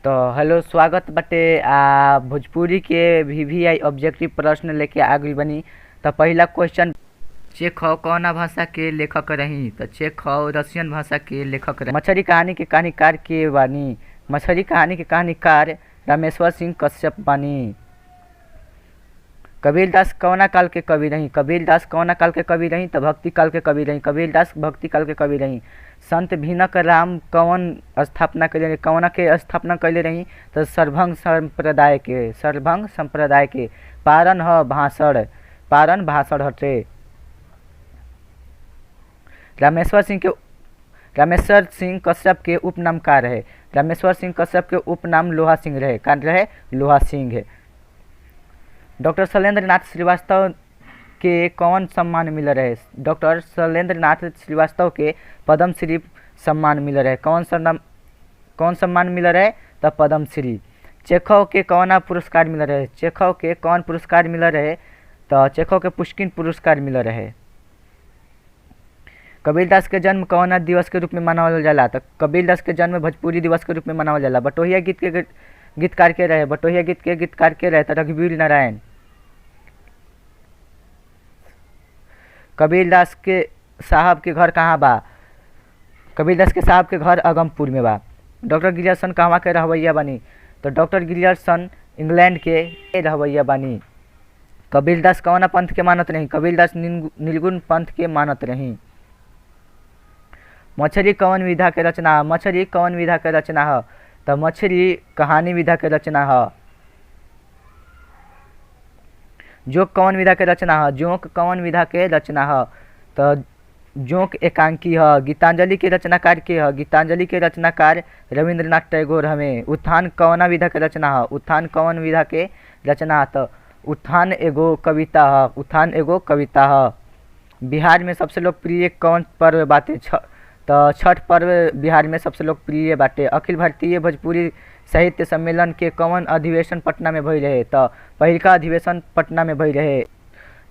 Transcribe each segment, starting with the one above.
तो हेलो, स्वागत बाटे भोजपुरी के VVI ऑब्जेक्टिव प्रश्न लेके आ गइल बनी। तो पहला क्वेश्चन, चेखव कौना भाषा के लेखक रही? तो चेखव रशियन भाषा के लेखक रही। मछली कहानी के कहानीकार के बानी? मछली कहानी के कहानीकार रामेश्वर सिंह कश्यप बानी। कबीरदास कौना काल के कवि रही? कबीरदास कौना काल के कवि रही? तो भक्ति काल के कवि रही। कबीरदास भक्ति काल के कवि रही। संत भिनक राम कौन स्थापना कैले रही? कौना के स्थापना कैले रही? तो सर्वभंग संप्रदाय के। सर्वभंग संप्रदाय के। पारन ह भाषण, पारन भाषण हटे। रामेश्वर सिंह कश्यप के उपनाम का रहे? रामेश्वर सिंह कश्यप के उपनाम लोहा सिंह रहे। का रहे? लोहा सिंह। डॉक्टर शैलेंद्र नाथ श्रीवास्तव के कौन सम्मान मिल रहे? डॉक्टर शैलेंद्र नाथ श्रीवास्तव के पद्मश्री सम्मान मिल रहे। कौन सम्मान मिल रहे? तो पद्मश्री। चेखव के कौना पुरस्कार मिल रहे? चेखव के कौन पुरस्कार मिल रहे? तो चेखव के पुष्किन पुरस्कार मिल रहे। कबीरदास के जन्म कौना दिवस के रूप में मनावल जाला? तो कबीरदास के जन्म भोजपुरी दिवस के रूप में मनावल जाला। बटोहिया गीत के गीतकार के रहे? बटोहिया गीत के गीतकार के रहे? तो रघुवीर नारायण। कबीरदास के साहब के घर कहाँ बा? कबीरदास के साहब के घर अगमपुर में बा। डॉक्टर गिरियर्सन कहवा के रहवैया बानी? तो डॉक्टर गिरियर्सन इंग्लैंड के रहवैया बानी। कबीरदास कौना पंथ के मानत रही? कबीरदास नीलगुण पंथ के मानत रही। मछली कौन विधा के रचना है? मछली कौन विधा के रचना है? तो मछली कहानी विधा के रचना है। जोक कौन विधा के रचना है? जोक कौन विधा के रचना है? तो जोक एकांकी है। गीतांजलि के रचनाकार के है? गीतांजलि के रचनाकार रविंद्रनाथ टैगोर हमें। उत्थान कौना विधा के रचना है? उत्थान कौन विधा के रचना है? तो उत्थान एगो कविता है। उत्थान एगो कविता है। बिहार में सबसे लोकप्रिय कौन पर्व बाटे? तो छठ पर्व बिहार में सबसे लोकप्रिय बाटे। अखिल भारतीय भोजपुरी साहित्य सम्मेलन के कौन अधिवेशन पटना में भइल रहे? तो पहिलका अधिवेशन पटना में भइल रहे।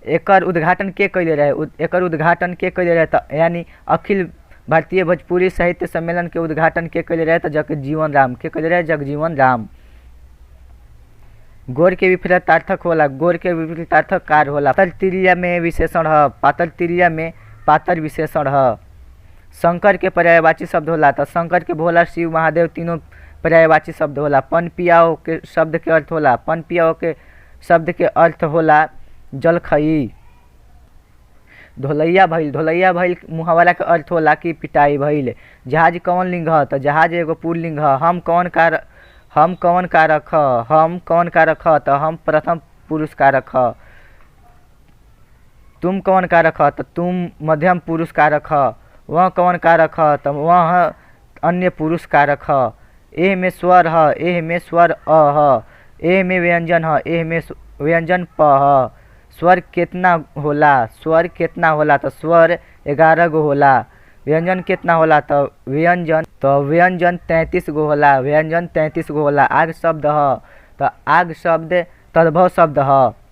एकर उद्घाटन के कैले रहे? एकर उद्घाटन के कैले रहे? तो यानी अखिल भारतीय भोजपुरी साहित्य सम्मेलन के उद्घाटन के कैले रहे? तो जगजीवन राम के कैले रहे? जगजीवन राम। गोर के विपरीतार्थक होला? गोर के विपरीतार्थक कार होला? पातर तिरिया में विशेषण है? पातर तिरिया में पातर विशेषण है। शंकर के पर्यायवाची शब्द होला? तो शंकर के भोला, शिव, महादेव तीनों पर्यायवाची शब्द होला। पन पियाओ के शब्द के अर्थ होला? पन पियाओ के शब्द के अर्थ होला जलखई। धोलैया भइल? धोलैया भइल मुहावरा के अर्थ होला कि पिटाई भइल। जहाज कौन लिंग है? तो जहाज एगो पुल्लिंग है। हम कौन कारक? हम कौन कारक है? तो हम प्रथम पुरुष कारक है। तुम कौन कारक है? तो तुम मध्यम पुरुष कारक है। वह कौन कारक है? तो वह अन्य पुरुष कारक है। एह में स्वर है? एह में स्वर अ है। एह में व्यंजन है? एह में व्यंजन प है। स्वर कितना होला? स्वर कितना होला? तो स्वर 11 गो होला। व्यंजन कितना होला? तो व्यंजन 33 गो होला। व्यंजन 33 गो होला। आग शब्द है? तो आग शब्द तद्भव शब्द है।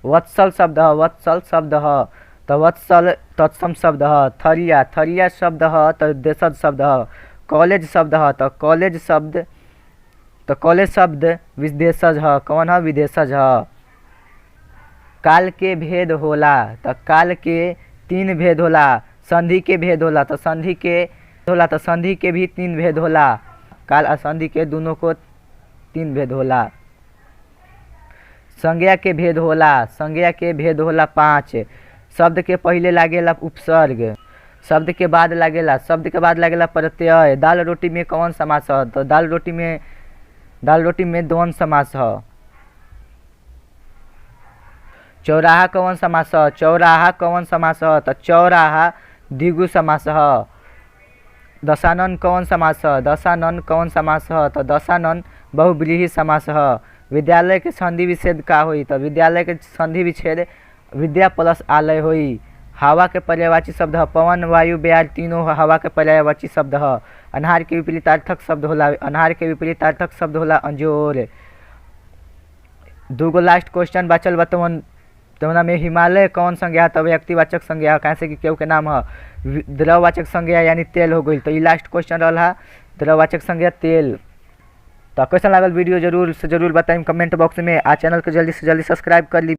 वत्सल शब्द है? वत्सल शब्द है? तो वत्सल तत्सम शब्द है। थरिया? थरिया शब्द है? तो देशज शब्द है। कॉलेज शब्द है? तो कॉलेज शब्द विदेशज है। कौन है? विदेशज है। काल के भेद होला? तो काल के 3 भेद होला। संधि के भेद होला? तो संधि के भी 3 भेद होला। काल और संधि के दोनों को 3 भेद होला। संज्ञा के भेद होला? संज्ञा के भेद होला 5। शब्द के पहले लागेला उपसर्ग। शब्द के बाद लागेला प्रत्यय। दाल रोटी में कौन समास है? तो दाल रोटी में द्वंद्व समास है। चौराहा कौन समास है? चौराहा कौन समास है? तो चौराहा द्विगु समास है। दशानन कौन समास है? दशानन कौन समास है? तो दशानन बहुव्रीहि समास है। विद्यालय के संधि विच्छेद का होई? तो विद्यालय के संधि विच्छेद विद्या प्लस आलय होई। हवा के पर्यायवाची शब्द है? पवन, वायु, ब्याज तीनों हवा के पर्यायवाची शब्द है। अनहार के विपरीतार्थक शब्द होला? अनहार के विपरीतार्थक शब्द होला अंजोर। दूगो लास्ट क्वेश्चन बचल बतवन जौना में हिमालय कौन संज्ञा है, तो व्यक्तिवाचक संज्ञा है, कैसे कि केहू के नाम है। द्रववाचक संज्ञा यानी तेल हो गई। तो ये लास्ट क्वेश्चन रहा द्रववाचक संज्ञा तेल। तो कैसा लागल वीडियो जरूर से जरूर बताइम कमेंट बॉक्स में। आ चैनल के जल्दी से जल्दी सब्सक्राइब कर ली।